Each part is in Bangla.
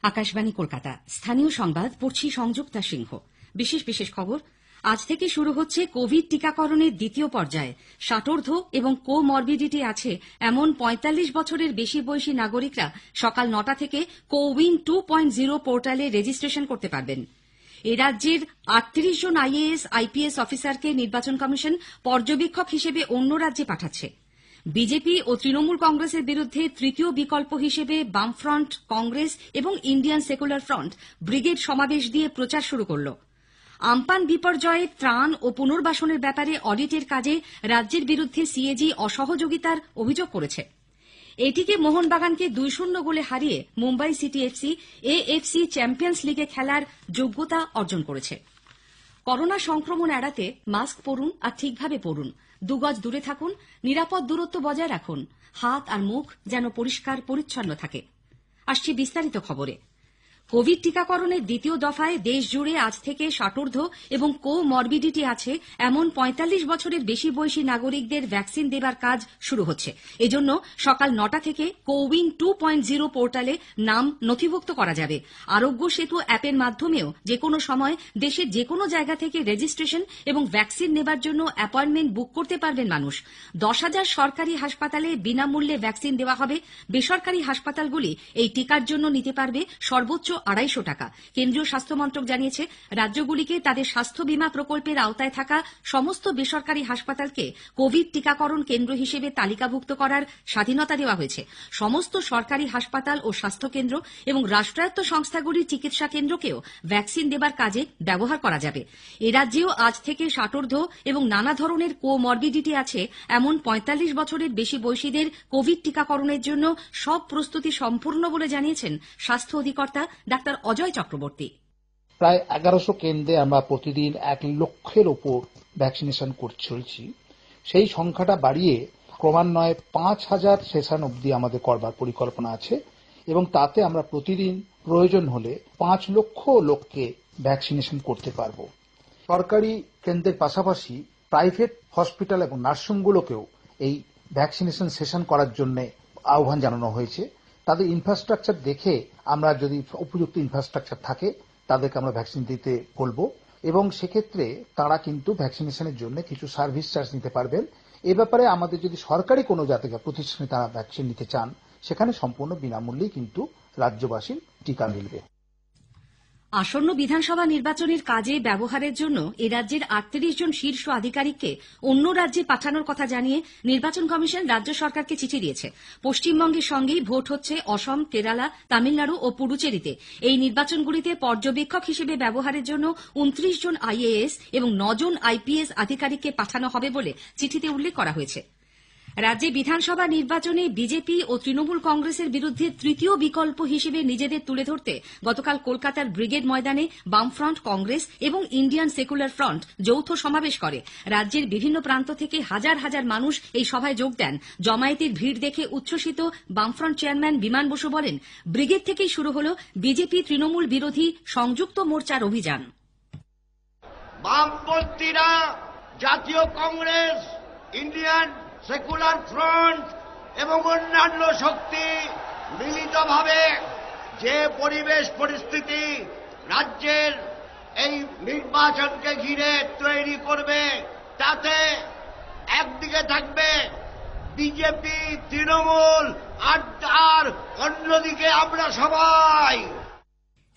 আকাশবাণী কলকাতা, স্থানীয় সংবাদ পড়ছি সংযুক্তা সিংহ। বিশেষ খবর। আজ থেকে শুরু হচ্ছে কোভিড টিকাকরণের দ্বিতীয় পর্যায়। ষাটোর্ধ্ব এবং কোমরবিডিটি আছে এমন ৪৫ বছরের বেশি বয়সী নাগরিকরা সকাল ৯টা থেকে কোউইন 2.0 পোর্টালে রেজিস্ট্রেশন করতে পারবেন। এ রাজ্যের ৩৮ জন আইএএস আইপিএস অফিসারকে নির্বাচন কমিশন পর্যবেক্ষক হিসেবে অন্য রাজ্যে পাঠাচ্ছে। বিজেপি ও তৃণমূল কংগ্রেসের বিরুদ্ধে তৃতীয় বিকল্প হিসেবে বামফ্রন্ট, কংগ্রেস এবং ইন্ডিয়ান সেকুলার ফ্রন্ট ব্রিগেড সমাবেশ দিয়ে প্রচার শুরু করল। আমপান বিপর্যয়ে ত্রাণ ও পুনর্বাসনের ব্যাপারে অডিটের কাজে রাজ্যের বিরুদ্ধে সিএজি অসহযোগিতার অভিযোগ করেছে। এটিকে মোহনবাগানকে ২-০ গোলে হারিয়ে Mumbai city FC AFC champions লিগে খেলার যোগ্যতা অর্জন করেছে। করোনা সংক্রমণ এড়াতে মাস্ক পরুন আর ঠিকভাবে পরুন, ২ গজ দূরে থাকুন, নিরাপদ দূরত্ব বজায় রাখুন, হাত আর মুখ যেন পরিষ্কার পরিচ্ছন্ন থাকে। আসছি বিস্তারিত খবরে। কোভিড টিকাকরণের দ্বিতীয় দফায় দেশ জুড়ে আজ থেকে ষাটোর্ধ্ব এবং কোমরবিডিটি আছে এমন ৪৫ বছরের বেশি বয়সী নাগরিকদের ভ্যাকসিন দেবার কাজ শুরু হচ্ছে। এজন্য সকাল ৯টা থেকে কোউইন 2.0 পোর্টালে নাম নথিভুক্ত করা যাবে। আরোগ্য সেতু অ্যাপের মাধ্যমেও যেকোনো সময় দেশের যেকোনো জায়গা থেকে রেজিস্ট্রেশন এবং ভ্যাকসিন নেবার জন্য অ্যাপয়েন্টমেন্ট বুক করতে পারবেন মানুষ। ১০,০০০ সরকারি হাসপাতালে বিনামূল্যে ভ্যাকসিন দেওয়া হবে। বেসরকারি হাসপাতালগুলি এই টিকার জন্য নিতে পারবে সর্বোচ্চ ২৫০ টাকা। কেন্দ্রীয় স্বাস্থ্য মন্ত্রক জানিয়েছে, রাজ্যগুলিকে তাদের স্বাস্থ্য বীমা প্রকল্পের আওতায় থাকা সমস্ত বেসরকারি হাসপাতালকে কোভিড টিকাকরণ কেন্দ্র হিসেবে তালিকাভুক্ত করার স্বাধীনতা দেওয়া হয়েছে। সমস্ত সরকারি হাসপাতাল ও স্বাস্থ্যকেন্দ্র এবং রাষ্ট্রায়ত্ত সংস্থাগুলির চিকিৎসা কেন্দ্রকেও ভ্যাকসিন দেবার কাজে ব্যবহার করা যাবে। এ রাজ্যেও আজ থেকে ষাটোর্ধ্ব এবং নানা ধরনের কোমরবিডিটি আছে এমন ৪৫ বছরের বেশি বয়সীদের কোভিড টিকাকরণের জন্য সব প্রস্তুতি সম্পূর্ণ বলে জানিয়েছেন স্বাস্থ্য অধিকর্তা ডাক্তার অজয় চক্রবর্তী। প্রায় ১১০০ কেন্দ্রে আমরা প্রতিদিন ১ লক্ষের ওপর ভ্যাকসিনেশন চলছি। সেই সংখ্যাটা বাড়িয়ে ক্রমান্বয়ে ৫,০০০ সেশন অবধি আমাদের করবার পরিকল্পনা আছে এবং তাতে আমরা প্রতিদিন প্রয়োজন হলে ৫ লক্ষ লোককে ভ্যাকসিনেশন করতে পারব। সরকারি কেন্দ্রের পাশাপাশি প্রাইভেট হসপিটাল এবং নার্সিংগুলোকেও এই ভ্যাকসিনেশন সেশন করার জন্য আহ্বান জানানো হয়েছে। তাদের ইনফ্রাস্ট্রাকচার দেখে আমরা যদি উপযুক্ত ইনফ্রাস্ট্রাকচার থাকে তাদেরকে আমরা ভ্যাকসিন দিতে বলবো এবং সেক্ষেত্রে তারা কিন্তু ভ্যাকসিনেশনের জন্য কিছু সার্ভিস চার্জ নিতে পারবেন। এ ব্যাপারে আমাদের যদি সরকারি কোনো জায়গা প্রতিষ্ঠানে তারা ভ্যাকসিন নিতে চান সেখানে সম্পূর্ণ বিনামূল্যেই কিন্তু রাজ্যবাসীর টিকা মিলবে। আসন্ন বিধানসভা নির্বাচনের কাজে ব্যবহারের জন্য এ রাজ্যের ৩৮ জন শীর্ষ আধিকারিককে অন্য রাজ্যে পাঠানোর কথা জানিয়ে নির্বাচন কমিশন রাজ্য সরকারকে চিঠি দিয়েছে। পশ্চিমবঙ্গের সঙ্গেই ভোট হচ্ছে অসম, কেরালা, তামিলনাড়ু ও পুডুচেরিতে। এই নির্বাচনগুলিতে পর্যবেক্ষক হিসেবে ব্যবহারের জন্য ২৯ জন আইএএস এবং ৯ জন আইপিএস আধিকারিককে পাঠানো হবে বলে চিঠিতে উল্লেখ করা হয়েছে। রাজ্যে বিধানসভা নির্বাচনে বিজেপি ও তৃণমূল কংগ্রেসের বিরুদ্ধে তৃতীয় বিকল্প হিসেবে নিজেদের তুলে ধরতে গতকাল কলকাতার ব্রিগেড ময়দানে বামফ্রন্ট, কংগ্রেস এবং ইন্ডিয়ান সেকুলার ফ্রন্ট যৌথ সমাবেশ করে। রাজ্যের বিভিন্ন প্রান্ত থেকে হাজার হাজার মানুষ এই সভায় যোগ দেন। জমায়েতের ভিড় দেখে উচ্ছ্বসিত বামফ্রন্ট চেয়ারম্যান বিমান বসু বলেন, ব্রিগেড থেকেই শুরু হল বিজেপি তৃণমূল বিরোধী সংযুক্ত মোর্চার অভিযান। বামপন্থীরা, জাতীয় কংগ্রেস, ইন্ডিয়ান সেকুলার ফ্রন্ট এবং অন্যান্য শক্তি মিলিতভাবে যে পরিবেশ পরিস্থিতি রাজ্যের এই নির্বাচনকে ঘিরে তৈরি করবে তাতে একদিকে থাকবে বিজেপি, তৃণমূল আর অন্যদিকে আমরা সবাই।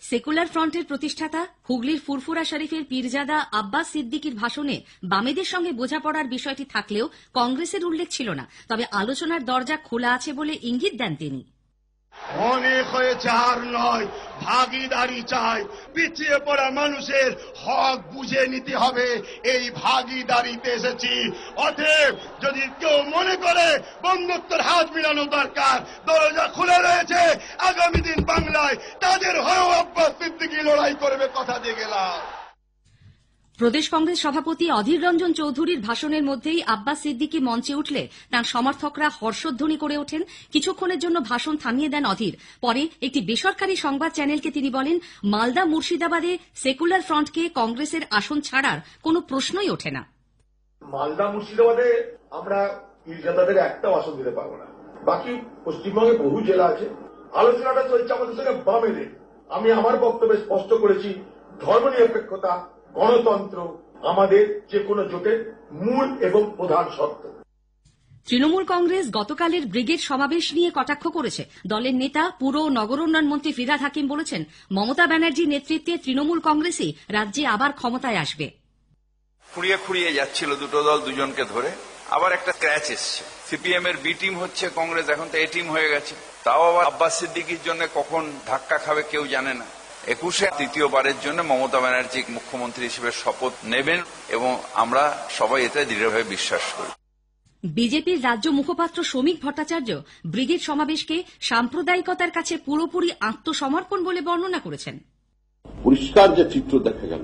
সেকুলার ফ্রন্টের প্রতিষ্ঠাতা হুগলির ফুরফুরা শরীফের পীরজাদা আব্বাস সিদ্দিকীর ভাষণে বামেদের সঙ্গে বোঝাপড়ার বিষয়টি থাকলেও কংগ্রেসের উল্লেখ ছিল না। তবে আলোচনার দরজা খোলা আছে বলে ইঙ্গিত দেন তিনি। অনেক হয়েছে, আর নয়, ভাগিদারি চাই। পিছিয়ে পড়া মানুষের হক বুঝে নিতে হবে, এই ভাগিদারিতে এসেছি। অতএব যদি কেউ মনে করে বন্ধুত্বের হাত মিলানো দরকার, দরজা খুলে রয়েছে। আগামী দিন বাংলায় তাদের হয়েও আব্বাস সিদ্দিকী লড়াই করবে, কথা দিয়ে গেলাম। প্রদেশ কংগ্রেস সভাপতি অধীর রঞ্জন চৌধুরীর ভাষণের মধ্যেই আব্বাস সিদ্দিকী মঞ্চে উঠলে তাঁর সমর্থকরা হর্ষধ্বনি করে ওঠেন। কিছুক্ষণের জন্য ভাষণ থামিয়ে দেন অধীর। পরে একটি বেসরকারি সংবাদ চ্যানেলকে তিনি বলেন, মালদা, মুর্শিদাবাদে সেকুলার ফ্রন্টকে কংগ্রেসের আসন ছাড়ার কোনো প্রশ্নই ওঠে না। মালদা, মুর্শিদাবাদে আমরা পীরজাদাদের একটাও আসন দিতে পারবো না। বাকি পশ্চিমবঙ্গে বহু জেলা আছে। আলোচনাটা চলছে আমাদের সঙ্গে বামেদের। আমি আমার বক্তব্যে স্পষ্ট করেছি, ধর্মনিরপেক্ষতা, গণতন্ত্র আমাদের যে কোনো জোটের মূল এবং প্রধান শর্ত। তৃণমূল কংগ্রেস গতকালের ব্রিগেড সমাবেশ নিয়ে কটাক্ষ করেছে। দলের নেতা পুর ও নগর উন্নয়ন মন্ত্রী ফিরহাদ হাকিম বলেছেন, মমতা ব্যানার্জির নেতৃত্বে তৃণমূল কংগ্রেসই রাজ্যে আবার ক্ষমতায় আসবে। খুঁড়িয়ে খুঁড়িয়ে যাচ্ছিল দুটো দল দুজনকে ধরে, আবার একটা ক্র্যাচ এসছে। সিপিএম এর বি টিম হচ্ছে কংগ্রেস, এখন তো এ টিম হয়ে গেছে। তাও আবার আব্বাস সিদ্দিকির জন্য কখন ধাক্কা খাবে কেউ জানে না। 21-এ তৃতীয়বারের জন্য মমতা ব্যানার্জি মুখ্যমন্ত্রী হিসেবে শপথ নেবেন এবং আমরা সবাই এতে দৃঢ়ভাবে বিশ্বাস করি। বিজেপির রাজ্য মুখপাত্র শ্রমিক ভট্টাচার্য ব্রিগেড সমাবেশকে সাম্প্রদায়িকতার কাছে পুরোপুরি আত্মসমর্পণ বলে বর্ণনা করেছেন। পরিষ্কার যে চিত্র দেখা গেল,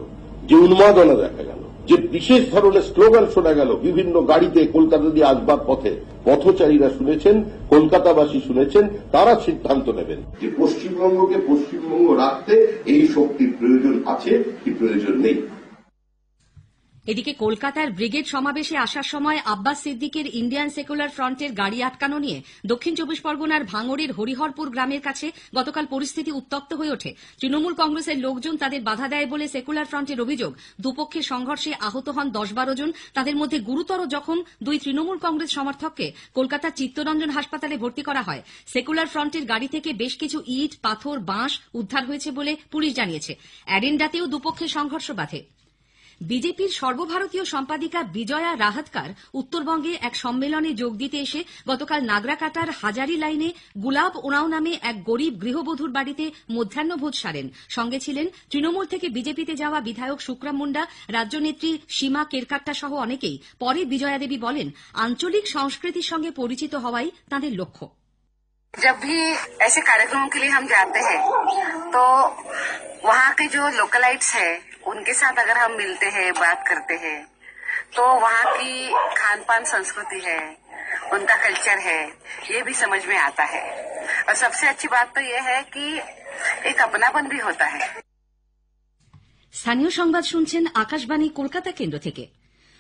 যে উন্মাদনা দেখা গেল, যে বিশেষ ধরনের স্লোগান শোনা গেল বিভিন্ন গাড়িতে কলকাতা দিয়ে আসবার পথে, পথচারীরা শুনেছেন, কলকাতাবাসী শুনেছেন, তারা সিদ্ধান্ত নেবেন যে পশ্চিমবঙ্গকে পশ্চিমবঙ্গ রাখতে এই শক্তির প্রয়োজন আছে কি প্রয়োজন নেই। এদিকে কলকাতার ব্রিগেড সমাবেশে আসার সময় আব্বাস সিদ্দিকের ইন্ডিয়ান সেকুলার ফ্রন্টের গাড়ি আটকানো নিয়ে দক্ষিণ চব্বিশ পরগনার ভাঙড়ের হরিহরপুর গ্রামের কাছে গতকাল পরিস্থিতি উত্তপ্ত হয়ে ওঠে। তৃণমূল কংগ্রেসের লোকজন তাদের বাধা দেয় বলে সেকুলার ফ্রন্টের অভিযোগ। দুপক্ষের সংঘর্ষে আহত হন 10-12 জন। তাদের মধ্যে গুরুতর জখম 2 তৃণমূল কংগ্রেস সমর্থককে কলকাতার চিত্তরঞ্জন হাসপাতালে ভর্তি করা হয়। সেকুলার ফ্রন্টের গাড়ি থেকে বেশ কিছু ইট, পাথর, বাঁশ উদ্ধার হয়েছে বলে পুলিশ জানিয়েছে। এডিনডাতেও দুপক্ষের সংঘর্ষ বাধে। বিজেপির সর্বভারতীয় সম্পাদিকা বিজয়া রাহাতকার উত্তরবঙ্গে এক সম্মেলনে যোগ দিতে এসে গতকাল নাগরাকাটার হাজারি লাইনে গুলাব ওরাঁও নামে এক গরিব গৃহবধূর বাড়িতে মধ্যাহ্নভোজ সারেন। সঙ্গে ছিলেন তৃণমূল থেকে বিজেপিতে যাওয়া বিধায়ক শুক্রা মুন্ডা, রাজ্যনেত্রী সীমা কেরকাট্টা সহ অনেকেই। পরে বিজয়া দেবী বলেন, আঞ্চলিক সংস্কৃতির সঙ্গে পরিচিত হওয়াই তাঁদের লক্ষ্য। जब भी ऐसे कार्यक्रमों के लिए हम जाते हैं तो वहाँ के जो लोकलाइट्स है उनके साथ अगर हम मिलते हैं, बात करते हैं, तो वहाँ की खान पान संस्कृति है, उनका कल्चर है, ये भी समझ में आता है। और सबसे अच्छी बात तो ये है कि एक अपनापन भी होता है। স্থানীয় সংবাদ শুনছেন আকাশবাণী কলকাতা কেন্দ্র থেকে।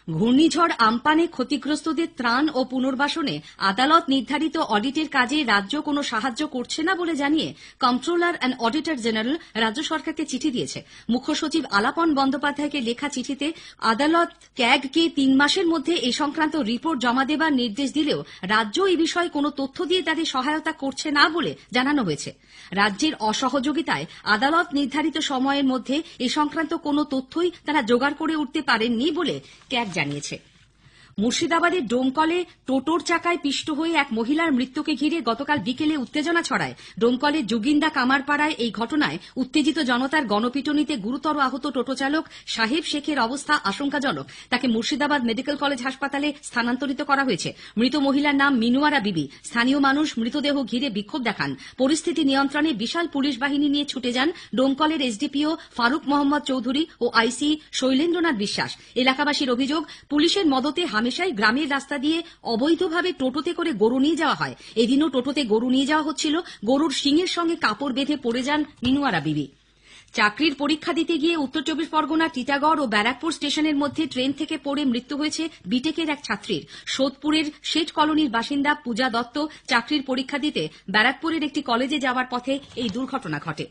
ঘূর্ণিঝড় আমপানে ক্ষতিগ্রস্তদের ত্রাণ ও পুনর্বাসনে আদালত নির্ধারিত অডিটের কাজে রাজ্য কোনো সাহায্য করছে না বলে জানিয়ে কন্ট্রোলার অ্যান্ড অডিটর জেনারেল রাজ্য সরকারকে চিঠি দিয়েছে। মুখ্য সচিব আলাপন বন্দ্যোপাধ্যায়কে লেখা চিঠিতে আদালত ক্যাগকে 3 মাসের মধ্যে এ সংক্রান্ত রিপোর্ট জমা দেবার নির্দেশ দিলেও রাজ্য এই বিষয়ে কোনো তথ্য দিয়ে তাদের সহায়তা করছে না বলে জানানো হয়েছে। রাজ্যের অসহযোগিতায় আদালত নির্ধারিত সময়ের মধ্যে এ সংক্রান্ত কোনো তথ্যই তারা জোগাড় করে উঠতে পারেননি বলে ক্যাগ জানিয়েছে। মুর্শিদাবাদের ডোমকলে টোটোর চাকায় পিষ্ট হয়ে এক মহিলার মৃত্যুকে ঘিরে গতকাল বিকেলে উত্তেজনা ছড়ায়। ডোমকলের জুগিন্দা কামারপাড়ায় এই ঘটনায় উত্তেজিত জনতার গণপিটুনিতে গুরুতর আহত টোটো চালক সাহেব শেখের অবস্থা আশঙ্কাজনক। তাকে মুর্শিদাবাদ মেডিকেল কলেজ হাসপাতালে স্থানান্তরিত করা হয়েছে। মৃত মহিলার নাম মিনুয়ারা বিবি। স্থানীয় মানুষ মৃতদেহ ঘিরে বিক্ষোভ দেখান। পরিস্থিতি নিয়ন্ত্রণে বিশাল পুলিশ বাহিনী নিয়ে ছুটে যান ডোমকলের এসডিপিও ফারুক মোহাম্মদ চৌধুরী ও আইসি শৈলেন্দ্রনাথ বিশ্বাস। এলাকাবাসীর অভিযোগ, পুলিশের মদতে হামেশাই গ্রামের রাস্তা দিয়ে অবৈধভাবে টোটোতে করে গরু নিয়ে যাওয়া হয়। এদিনও টোটোতে গরু নিয়ে যাওয়া হচ্ছিল। গরুর শিঙের সঙ্গে কাপড় বেঁধে পড়ে যান মিনুয়ারা বিবি। চাকরির পরীক্ষা দিতে গিয়ে উত্তর চব্বিশ পরগনা টিটাগড় ও ব্যারাকপুর স্টেশনের মধ্যে ট্রেন থেকে পড়ে মৃত্যু হয়েছে বিটেকের এক ছাত্রীর। সোদপুরের শেঠ কলোনির বাসিন্দা পূজা দত্ত চাকরির পরীক্ষা দিতে ব্যারাকপুরের একটি কলেজে যাওয়ার পথে এই দুর্ঘটনা ঘটে।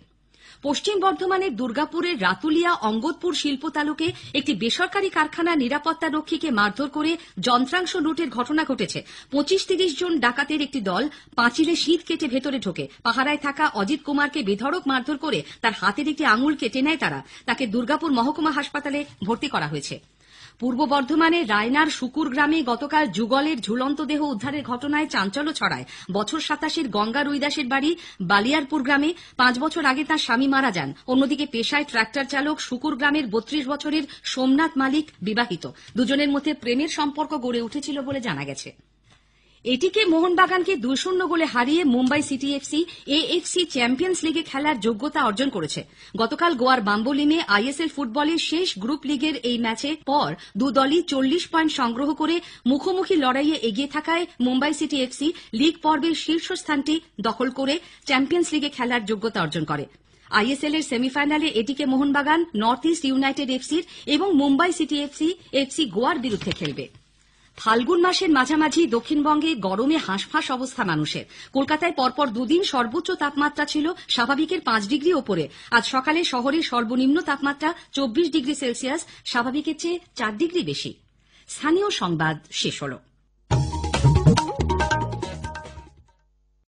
পশ্চিম বর্ধমানের দুর্গাপুরের রাতুলিয়া অঙ্গদপুর শিল্প তালুকে একটি বেসরকারি কারখানার নিরাপত্তা রক্ষীকে মারধর করে যন্ত্রাংশ লুটের ঘটনা ঘটেছে। 25-30 জন ডাকাতের একটি দল পাঁচিলে শীত কেটে ভেতরে ঢোকে। পাহারায় থাকা অজিত কুমারকে বেধড়ক মারধর করে তার হাতের একটি আঙুল কেটে নেয় তারা। তাকে দুর্গাপুর মহকুমা হাসপাতালে ভর্তি করা হয়েছে। পূর্ব বর্ধমানের রায়নার শুকুর গ্রামে গতকাল যুগলের ঝুলন্ত দেহ উদ্ধারের ঘটনায় চাঞ্চল্য ছড়ায়। বছর 27-এর গঙ্গা রুইদাসের বাড়ি বালিয়ারপুর গ্রামে 5 বছর আগে তার স্বামী মারা যান। অন্যদিকে পেশায় ট্রাক্টর চালক শুকুর গ্রামের 32 বছরের সোমনাথ মালিক বিবাহিত। দুজনের মধ্যে প্রেমের সম্পর্ক গড়ে উঠেছিল বলে জানা গেছে। এটিকে মোহনবাগানকে 2-0 গোলে হারিয়ে Mumbai city FC AFC champions লিগে খেলার যোগ্যতা অর্জন করেছে। গতকাল গোয়ার বাম্বোলিমে আইএসএল ফুটবলের শেষ গ্রুপ লিগের এই ম্যাচে পর দু দলই 40 পয়েন্ট সংগ্রহ করে মুখোমুখি লড়াইয়ে এগিয়ে থাকায় মুম্বাই সিটি এফসি লিগ পর্বের শীর্ষস্থানটি দখল করে চ্যাম্পিয়ন্স লিগে খেলার যোগ্যতা অর্জন করে। আইএসএল এর সেমিফাইনালে এটিকে মোহনবাগান নর্থ ইস্ট ইউনাইটেড এফসির এবং মুম্বাই সিটি এফসি গোয়ার বিরুদ্ধে খেলবে। ফাল্গুন মাসের মাঝামাঝি দক্ষিণবঙ্গে গরমে হাঁসফাঁস অবস্থা মানুষের। কলকাতায় পরপর দুদিন সর্বোচ্চ তাপমাত্রা ছিল স্বাভাবিকের 5 ডিগ্রি ওপরে। আজ সকালে শহরের সর্বনিম্ন তাপমাত্রা 24 ডিগ্রি সেলসিয়াস, স্বাভাবিকের চেয়ে 4 ডিগ্রি বেশি। স্থানীয় সংবাদ শেষ হলো।